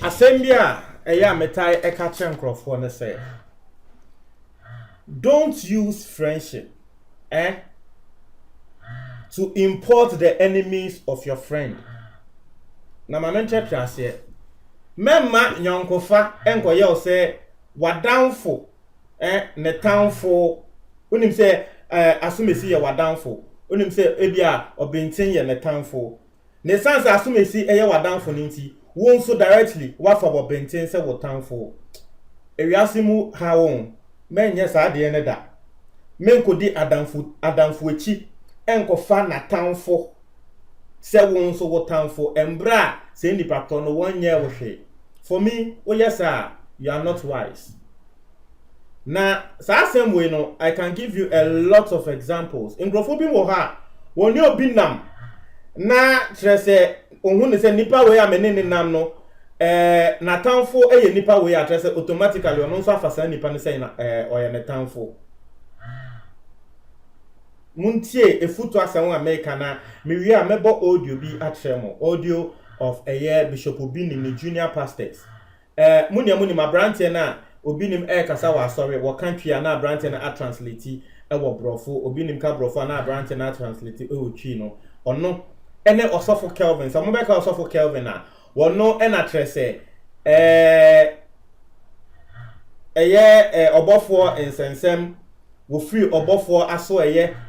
Asembia eya metai eka chenkrofo ne say don't use friendship to import the enemies of your friend. Na mamenche trase memma nyonkofa enkoye o say wadanfo ne tanfo unim say asumesi ye wadanfo unim say ebia obentin ye ne tanfo ne sansa asumesi eye wadanfo ninti won so directly what for obentin say wadanfo ewiasimu ha won menye sa de ne da menkodi adamfo echi enkofa na tanfo se won so wadanfo embra say nipa to no won ye wo hwe. For me, oh yes sir, you are not wise. Now, same way no, I can give you a lot of examples. In Grofobi Moha, when you be nam, na trese, on se nipa we amenene nam no, na tanfo nipa we atrese automatically on so afasa nipa ne say na oya ne tanfo. Muntie efutu asan America na mewie a mebo audio bi atremo audio of a year Bishop Obinim ni junior pastors. Muni ma branche na Obinim kasa wa sorry wa country na branche na translate wo brofo Obinim ka brofo na branche na translate twi no ono ene osofo Kelvin so mo be ka osofo Kelvin na wono ena trese obofo insensem wo free obofo aso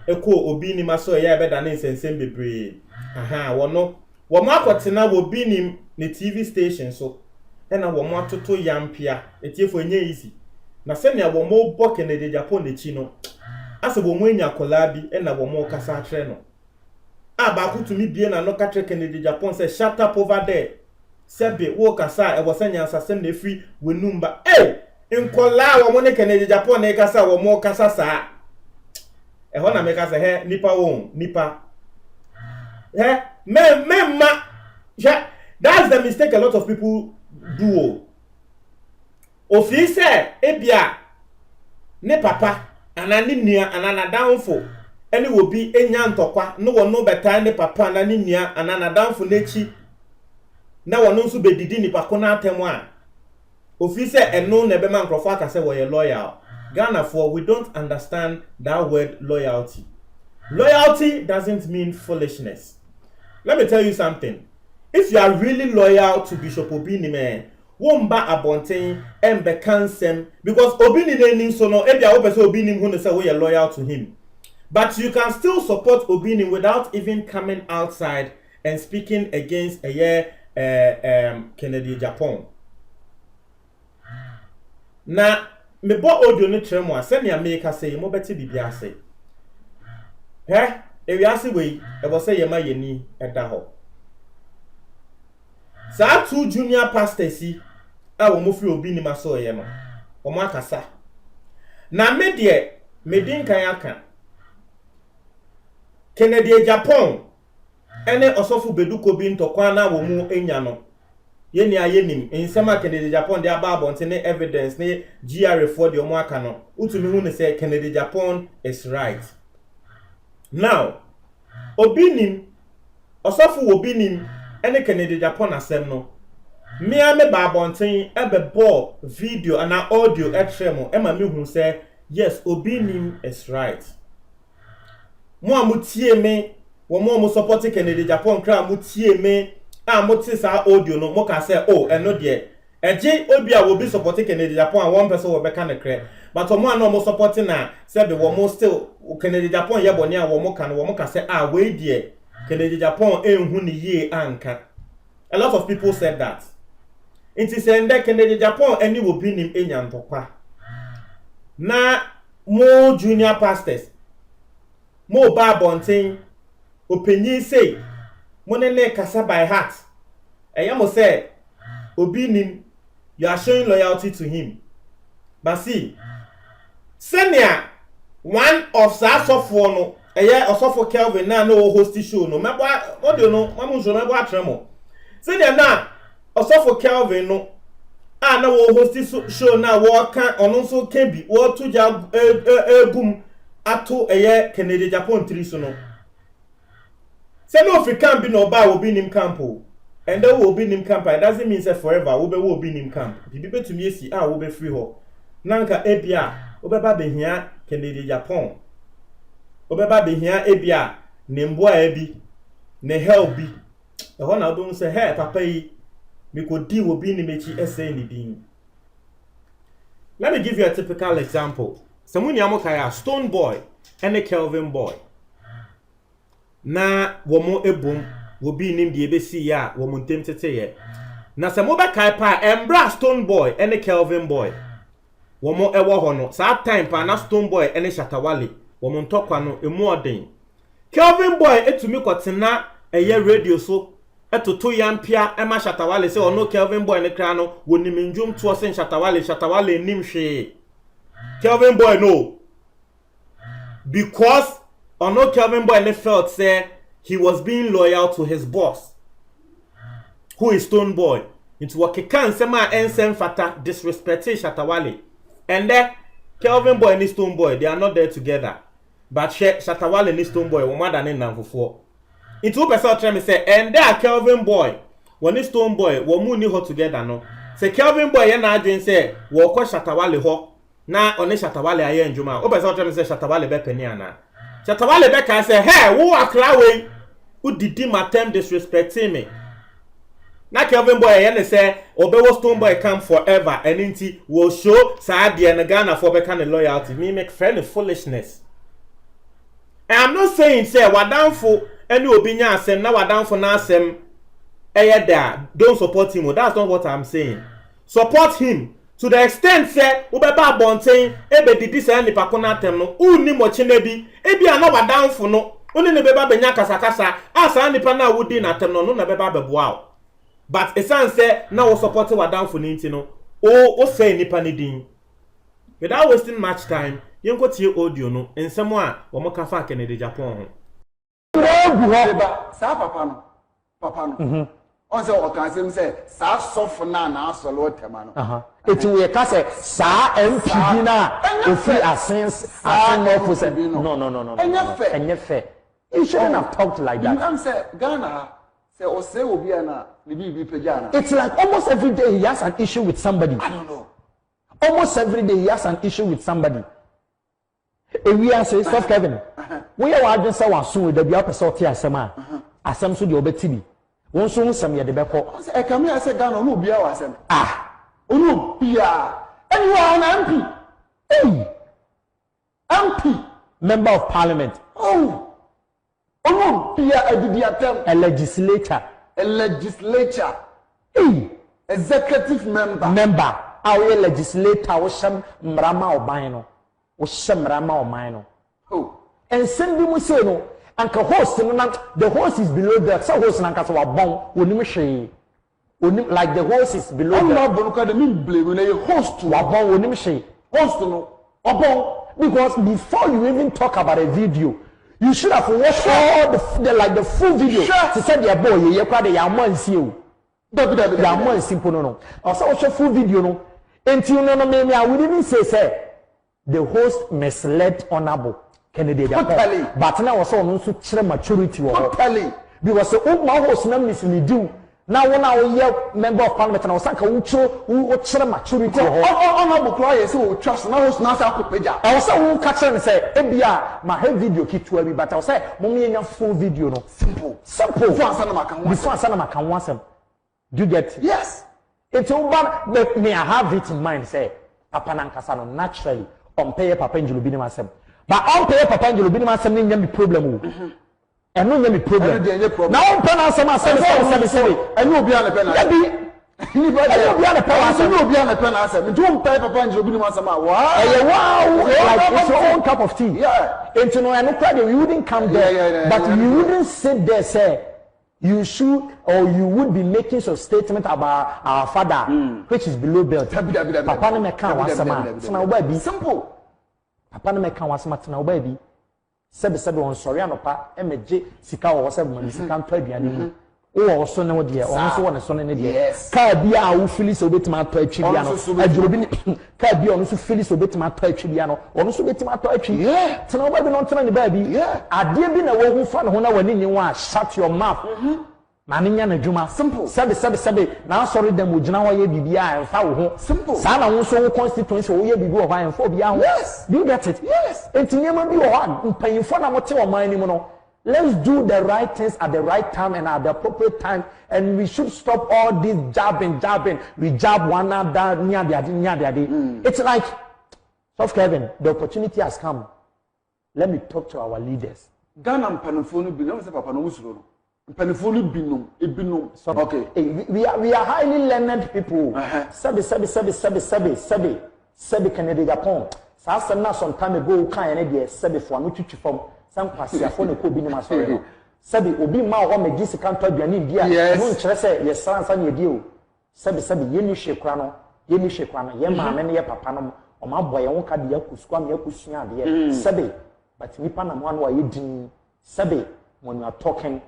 eko Obinim aso be da na insensem bebre aha wono womo akotena Obinim ne TV station so ena womo atoto yampia etiefo enye easy na se ne womo bo Kennedy Japan echi no ase womo enya kolabi ena womo kasa atre no ba kutumi bie na no katre Kennedy Japan say shut up over there sebe wo kasa e wo sanya asasem na free wenumba nkola womo ne Kennedy Japan na kasa womo kasa sa ho na me kasa he nipa won nipa that's the mistake a lot of people do. Ofise ebia ne papa anani nia anana downfo eni wo bi enya ntokwa no wono beta ne papa anani nia anana downfo nechi na wono nso bedidi ni pako na atemu a ofise eno na be man krofo aka say we loyal. Ghana for we don't understand that word loyalty. Loyalty doesn't mean foolishness. Let me tell you something. If you are really loyal to Bishop Obinim, womba abonten embe kansem because Obinim so no ebia wo pese Obinim hu no say we are loyal to him. But you can still support Obinim without even coming outside and speaking against Kennedy Japan. Na me bo audio no tremo a se ne America say mo beti bibia say. Ewiase we e bo say yema yeni eda ho. Sa two junior pastors yi a wo mo fi Obinim aso ye no. Wo mo akasa. Na me de medin kan aka. Kennedy Japan ene osofo beduko bi ntokwa na wo mu enya no. Yeni ayenim ensema Kennedy Japan de aba abonte ne evidence ne GR for de omo aka no. Utumi hu ne say Kennedy Japan is right. Now, Obinim osofo Obinim ene Kennedy Japan asem no. Me ame ba abonten ebe bo video and audio etremo ema me hu say yes Obinim is right. Mo amutie me wo mo support Kennedy Japan kra amutie me amutie sa audio no mo ka say oh eno de eje obi a wo bi support Kennedy Japan one person wo be ka ne kre but mo an mo support na say be wo mo still Kennedy Japan ye boni a wo mo ka say we de Kennedy Japan enhu ni ye anka. A lot of people said that. It is ende Kennedy Japan eni wo Obinim enya ntokwa. Na mo junior pastors mo ba bonten openyin say mo ne kasa by heart. Mo say Obinim you are showing loyalty to him. But see senior one of Sasofo no Osofo Kelvin na no host show no meba audio no mamu so meba atremo senior na Osofo Kelvin no na wo host show na wo kan ono so kan bi wo to ja egum ato eye Kennedy Japan 3 so no say no African bi no ba wo bi nim campo and then wo bi nim camp it doesn't mean say forever wo bi nim camp bibi betumi esi wo be free ho nanka ebia wo be ba behia Kennedy Japan wo be ba behia ebia ne mboa ebi ne help bi e ho na do say hey papa yi me ko di wo bi nim echi essay ni din. Let me give you a typical example. Samuni amokaya Stone Boy and Kelvin Boy. Na womo ebom wo bi nim de ebesi ya wo montem tete ye. Na se mo be kai pa embra Stone Boy and Kelvin Boy. Womo ewo ho no. Sa time pa na Stone Boy and Shatawale wo mo ntokwa no emu oden. Kelvin Boy etumi kwotena eye radio so etoto yampia ema Shatawale se ono Kelvin Boy ne kra no woni minjum to se Shatawale nim hwe. Kelvin Boy no. Because ono Kelvin Boy ne felt say he was being loyal to his boss, who is Stone Boy. Into wakekan sema ensem fata disrespecting Shatawale. And then Kelvin Boy and Stone Boy, they are not there together. But Shatawale and Stone Boy, one than in for. Into person tell me say, and there Kelvin Boy, when Stone Boy, we mu ni ho together no. Say Kelvin Boy na adwen say, we ko Shatawale ho. Na one Shatawale aye njuma. O person tell me say Shatawale be penny ana. Shatawale be can say, hey, who akra we? Who did him attempt disrespecting me? Na Kelvin Boy yen say, obewo Stone Boy come forever and inti will show Saadi and Ghana for be kind of loyalty. Me make friend foolishness. And I'm not saying say wadan for any obinya asem na wadan for na asem eye there. Don't support him. That's not what I'm saying. Support him to the extent say ubeba bonten ebe didi say nipa ko na atem no unni mo chinebi ebi ana wadan for no oni ne beba benya kasakasa asa nipa na wudi na atem no na beba beboa. But esan say na wo support wadan for ninti no o say nipa ni din. Without wasting much time, yenko tie audio no ensemo a wo mo kafa Kennedy Japan ho. Sa papa no on say o kan say sa sofo na asolo tema no eti we ka say sa MPB na ofi asen no for say no enye fe you shouldn't have talked like that. I'm say Ghana say o say obi na ni bibi pejana. It's like almost every day he has an issue with somebody. I don't know. Almost every day he has an issue with somebody. We are say Soft Kevin. We are adwen say waso we da bia person tie asem a asem so de obetibi. Won so nsem ye de beko. Say e kam ya say Ghana no bia wa asem. Onu bia. Anyone MP. Hey. MP, member of parliament. Oh. Onu bia adidi atem. A legislator. Hey. Executive member. Our legislator was some mrama oban no. Oh. And send them say no. And the host is below that. So host and cast bon. Like the host is below that. I'm not going to mean blame when you host to wabon. Host no. Obon. Because before you even talk about a video, you should have watched all the full video. To say the boy, you quite a man see you. The simple no. Also watch a full video no. Until no me I would even say the host misled Honorable Kennedy Japan. But now also also chere maturity totally. Because the old host na mislead you. Now when I hear member of parliament na osanka wo chere maturity Honorable Clay say we trust now host na say akopeja. I also won catch am say ebia my head video kitu abi but I say mo me nya full video no. Simple. Before answer na maka wasem. Do you get? Yes. It's over. Me I have it in mind say papa nankasa no naturally on pay papa Angelo bi ni masem. But on pay papa Angelo bi ni masem ni nya me problem o. And no nya me problem. Now on pay na asem say and no be an pen. Ni ba dey obi an pen asem. No be an pen asem. Do on pay papa Angelo bi ni masem a. Wow. Like it's your own cup of tea. Yeah. Into no and no you wouldn't come there. But you wouldn't sit there say you should or you would be making some statement about our father, which is below belt. Papa no me kan wasama. Tina obabi. Simple. Papa no me kan wasama tina obabi. Sebe on sorry anopa emeje sika wo sebe man sika nto aduane mu. o so ne wo de o so wo ne so ne de Yes. ka bia wo fili so betima to atwi bia no aduro bi ka bia ono so fili so betima to atwi bia no ono so betima to atwi tena wo ba bi no tena ne ba bi ade bi na wo hu fa ne ho na wani nyi shut your mouth na ne nya na dwuma Simple. Sebe na sorry dem wo gina wo ye bibia emfa wo ho Simple. sa na wo so wo constituency wo ye bibi wo hwan emfa bia ho Yes. do you get it Yes. entinyema bi wo ha mpanyimfo na mo te wo man ni mu no. Let's do the right things at the right time and at the appropriate time, and we should stop all this jabbing. We jab one another, near the other. It's like, soft Kevin, the opportunity has come. Let me talk to our leaders. Ghana mpanifonu bi no se papa no wusuro no. Mpanifonu binom. Okay. We are highly learned people. Sebi Kennedy Japan. Sa na some time ago kan ene de sebi fo no twitwi fam. Sam kwasiafo na ko bi ni masore no. Sebi obi ma ho magi sika ntɔ aduane ndia no nkyerɛ sɛ yɛ sansa na yɛdi o. Sebi yɛni hwekura no yɛ maame ne yɛ papa no ɔma bɔ yɛ ho ka de yakusua me yakusua de sebi but nipa na mo anu ayɛ din sebi when you are talking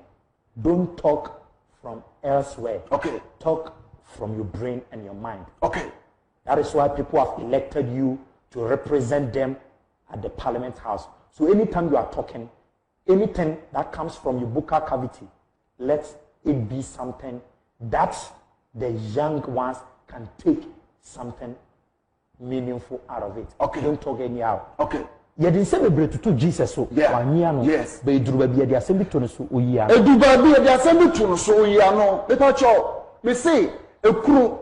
don't talk from elsewhere. Okay. Talk from your brain and your mind. Okay. That is why people have elected you to represent them at the Parliament House. So anytime you are talking, anything that comes from your buccal cavity, let it be something that the young ones can take something meaningful out of it. Okay. Don't talk anyhow. Okay. You didn't say we to Jesus so. Yes. But you drew baby the assembly to so Eduba bi the assembly to so ya no. Pepa cho me say ekuru